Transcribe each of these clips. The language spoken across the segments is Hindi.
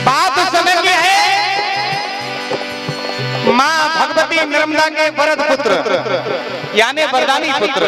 बात उस समय की है, मां भगवती नर्मदा के वरद पुत्र यानी वरदानी पुत्र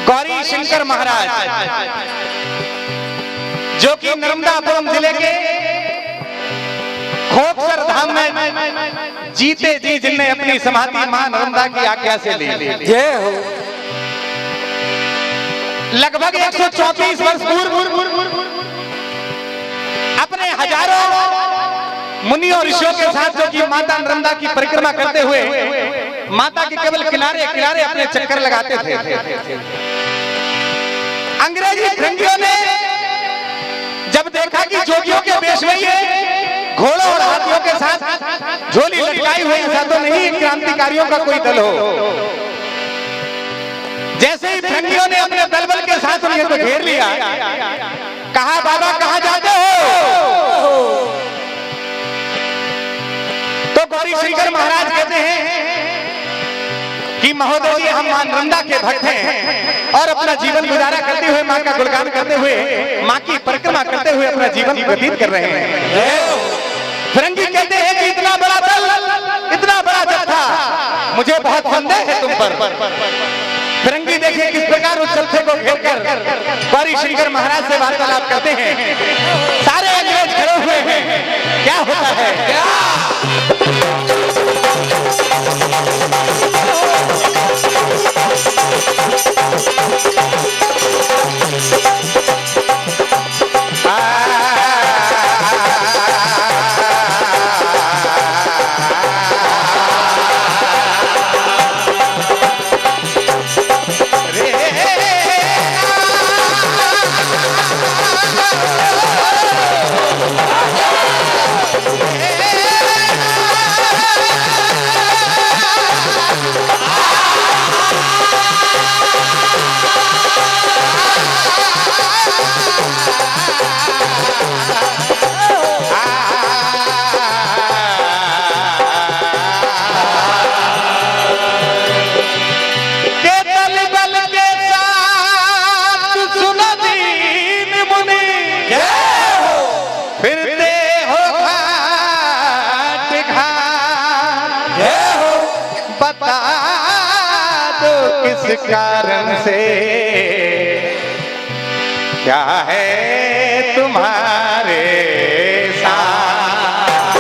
गौरी शंकर महाराज, जो कि नर्मदापुरम जिले के खोखसर धाम में जीते जी जिनने अपनी समाधि मां नर्मदा की आज्ञा से ली। जय हो। लगभग 134 वर्ष पूर्व अपने हजारों मुनि और ऋषियों के साथ जो कि माता नर्मदा की परिक्रमा करते हुए माता के केवल किनारे किनारे अपने चक्कर लगाते थे। अंग्रेजी फिरंगियों ने जब देखा कि जोगियों के वेश में ये घोड़ों और हाथियों के साथ झोली लटकाई हुई, ऐसा तो नहीं क्रांतिकारियों का कोई दल हो। जैसे ही फिरंगियों ने अपने दलबल के साथ उन्हें तो घेर लिया, कहा बाबा कहां जाते हो? तो गौरी शंकर महाराज कहते हैं कि महोदय जी हम मां नर्मदा के भक्त हैं और अपना जीवन गुजारा करते हुए मां का गुणगान करते हुए मां की परिक्रमा करते हुए अपना जीवन व्यतीत कर रहे हैं। फिरंगी कहते हैं कि इतना बड़ा दल, इतना बड़ा जत्था, मुझे बहुत संदेह है तुम पर। फिरंगी देखिए किस प्रकार उस जत्थे को घेर कर गौरी शंकर महाराज से वार्तालाप करते हैं। सारे अंग्रेज खड़े हुए हैं, क्या होता है? किस कारण से क्या है तुम्हारे साथ?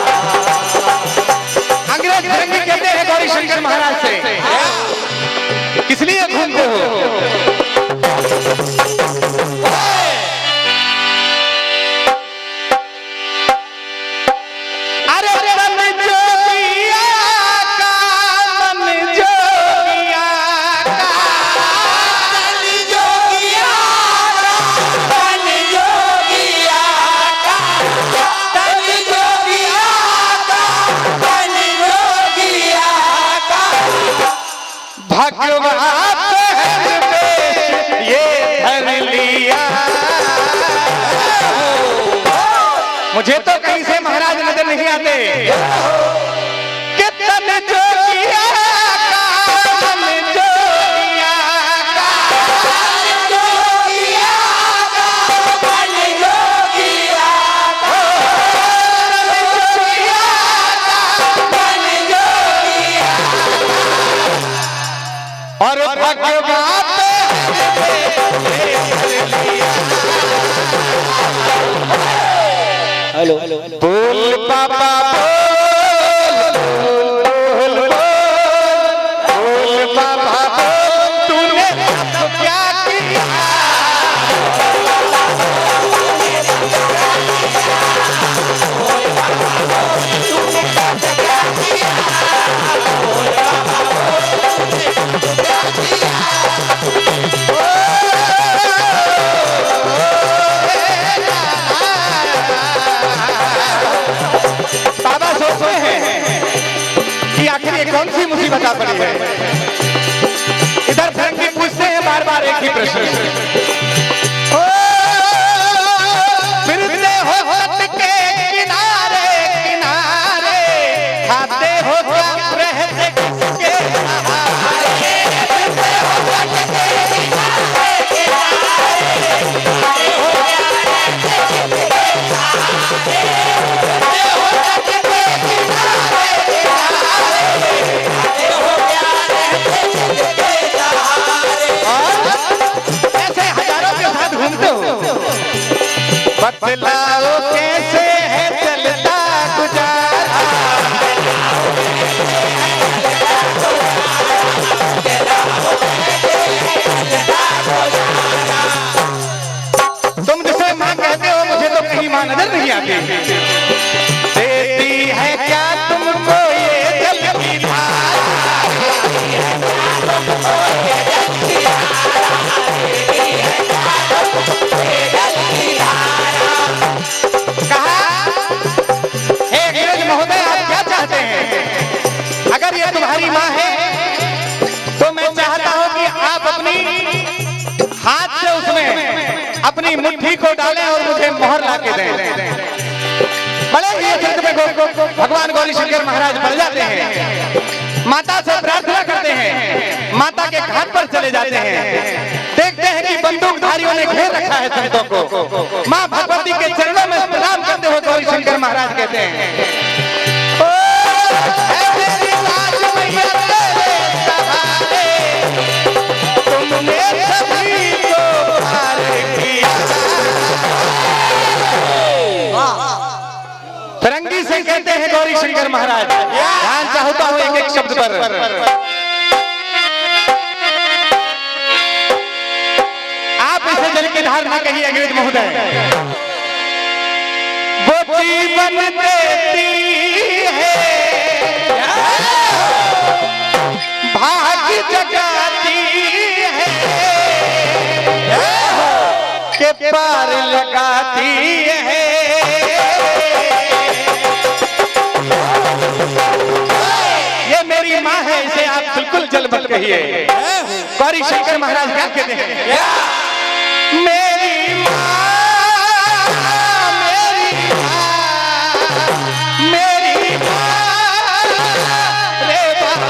अंग्रेज फिरंगी कहते हैं गौरी शंकर महाराज से, किस लिए घूमते हो? मुझे तो कहीं से महाराज नजर नहीं आते। कितने जोगिया और हेलो बोल पापा बोल पापा तूने क्या किया? कौन सी मुसीबत आ पड़ी है? इधर फिरंगी पूछते हैं बार बार एक ही प्रश्न, फिरते हो तट के किनारे किनारे, खाते हो क्या रहते किसके सहारे? फिरते हो तट के किनारे किनारे, खाते हो क्या रहते किसके सहारे? बतलाओ कैसे है चलता गुजारा। तुम जिसे माँ कहते हो मुझे तो कहीं माँ नजर नहीं आती। देती है क्या तुमको ये जल की धारा। महोदय आप क्या चाहते हैं? अगर ये तुम्हारी माँ है तो मैं चाहता हूं कि आप अपनी हाथ से उसमें अपनी मुट्ठी को डालें और मुझे मोहर ला के दें। बड़े ही चित्त में भगवान गौरी शंकर महाराज बढ़ जाते हैं, माता से प्रार्थना करते हैं, माता के घाट पर चले जाते हैं। देखते हैं कि बंदूकधारियों ने घेर रखा है संतों को। माँ भगवती के चरणों में प्रणाम करते हुए गौरी शंकर महाराज कहते हैं, फिरंगी से कहते हैं गौरी शंकर महाराज। ध्यान चाहता हूं एक एक शब्द पर। आप इसे जल की धार ना कहिए अंग्रेज महोदय। वो जीवन देती है, भाग्य जगाती है, के पार लगाती है। ये मेरी माँ है, इसे आप बिल्कुल जल मत कहिए। गौरी शंकर महाराज क्या कहते हैं? मेरी माँ, मेरी माँ, मेरी माँ रे बाबा।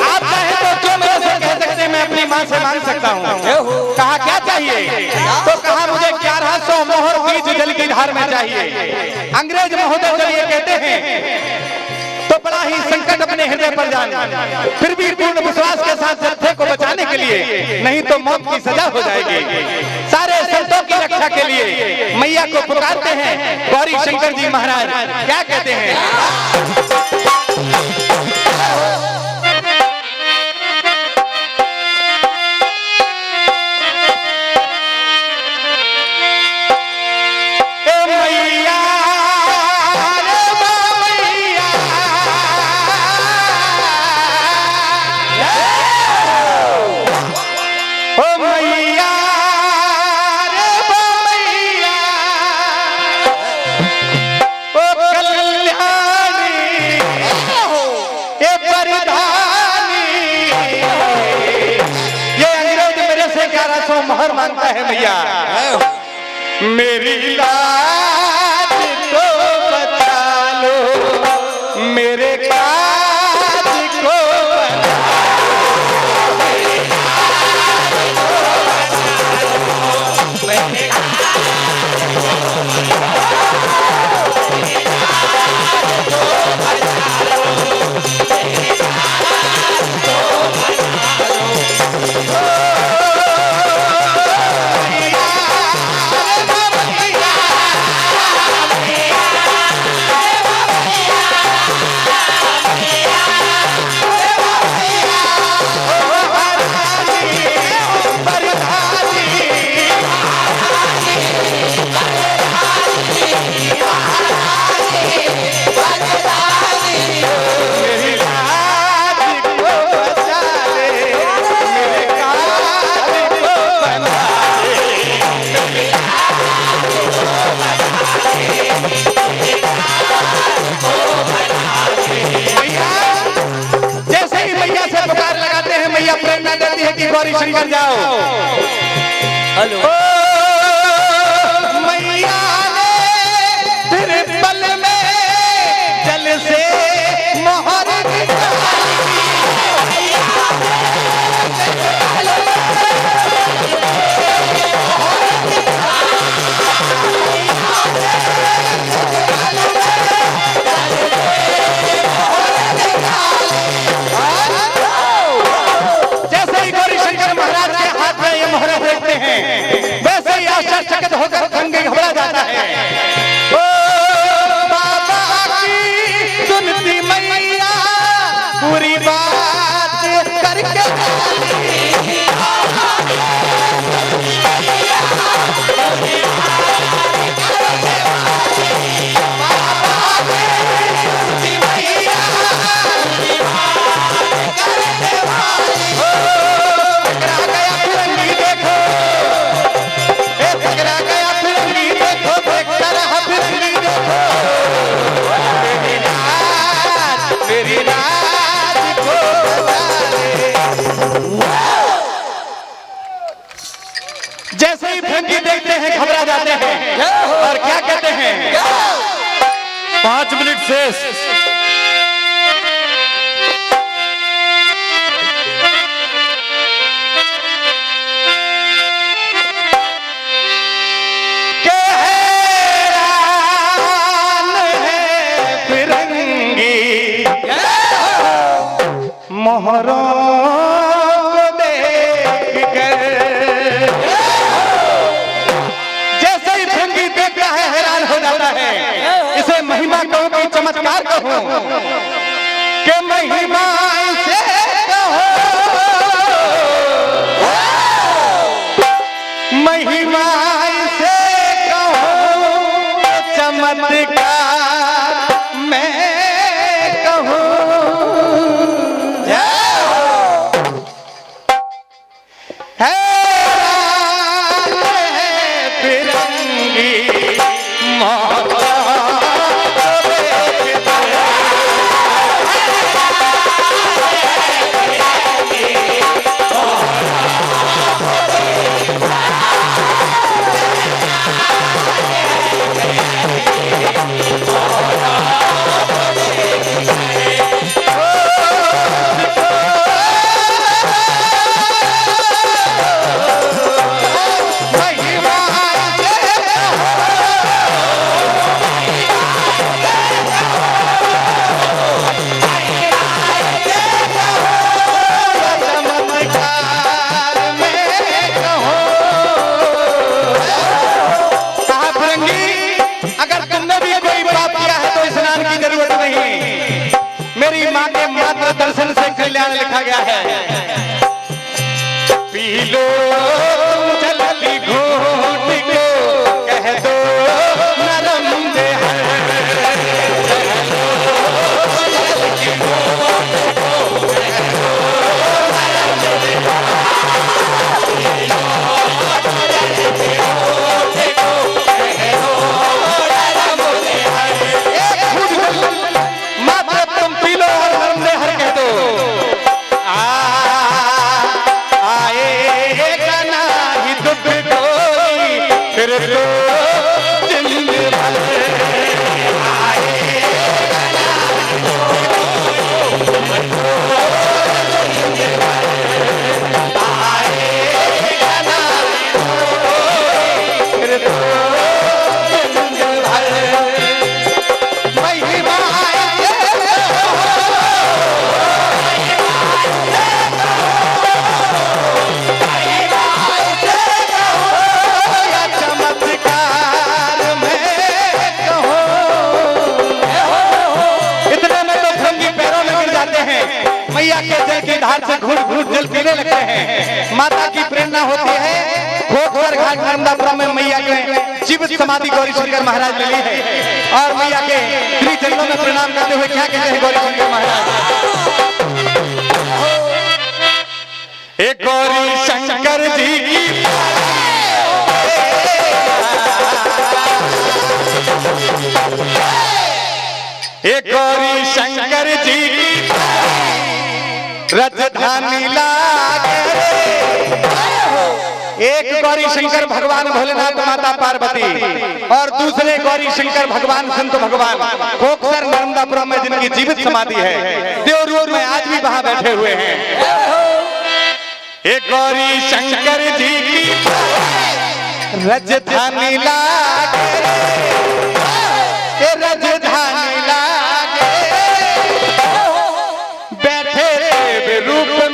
आप चाहे तो जो मेरे से कह सकते हैं मैं अपनी माँ से मांग सकता हूँ। कहा क्या चाहिए? तो कहा मुझे 1100 मोहर बीज जल की धार में चाहिए। अंग्रेज महोदय जब ये कहते हैं तो बड़ा ही संकट अपने हृदय पर जान, फिर भी पूर्ण विश्वास के साथ जत्थे को बचाने के लिए, नहीं तो मौत की सजा हो जाएगी। सारे संतों की रक्षा के लिए मैया को पुकारते हैं गौरी शंकर जी महाराज। क्या कहते हैं? मोहर मांगता है मैया, मेरी लाज को बचा लो, मेरे काज को गौरी शंकर जाओ। हेलो मैया ने फिर पल में जल से मोहर वैसे ही आश्चर्यचकित होकर भृंगी घबरा जाता है। ओ बाबा की सुनती मैया पूरी बात करके जैसे ही भृंगी देखते हैं घबरा जाते हैं और क्या कहते हैं 5 मिनट शेष। मोहरों को देख कर जैसे ही भृंगी देखता है हैरान हो जाता है। इसे महिमा कहूं कि चमत्कार कहूं कि महिमा इसे कहो, महिमा इसे कहो चमत्कार मैं कहूं। मेरी माँ के मात्र दर्शन से कल्याण लिखा गया है। पी लो जलती घूट को कह दो नरम देह मैया के जल की धार से घूट घूट जल पीने लगते हैं। माता की प्रेरणा होती है। खोखर घाट नर्मदापुरम में मैया के जीवित समाधि गौरी शंकर महाराज ले ली है और मैया के श्री चरणों में प्रणाम करते हुए क्या कहते हैं गौरी शंकर महाराज। एक गौरी शंकर जी की एक गौरी शंकर जी की राजधानी लागे। एक गौरी शंकर भगवान भोलेनाथ माता पार्वती और दूसरे गौरी शंकर भगवान संत भगवान खोखसर नर्मदापुरम में जिनकी जीवित समाधि है, देवरूप में आज भी वहां बैठे हुए हैं। एक गौरी शंकर जी की राजधानी लागे, राजधानी लागे, बैठे रूप में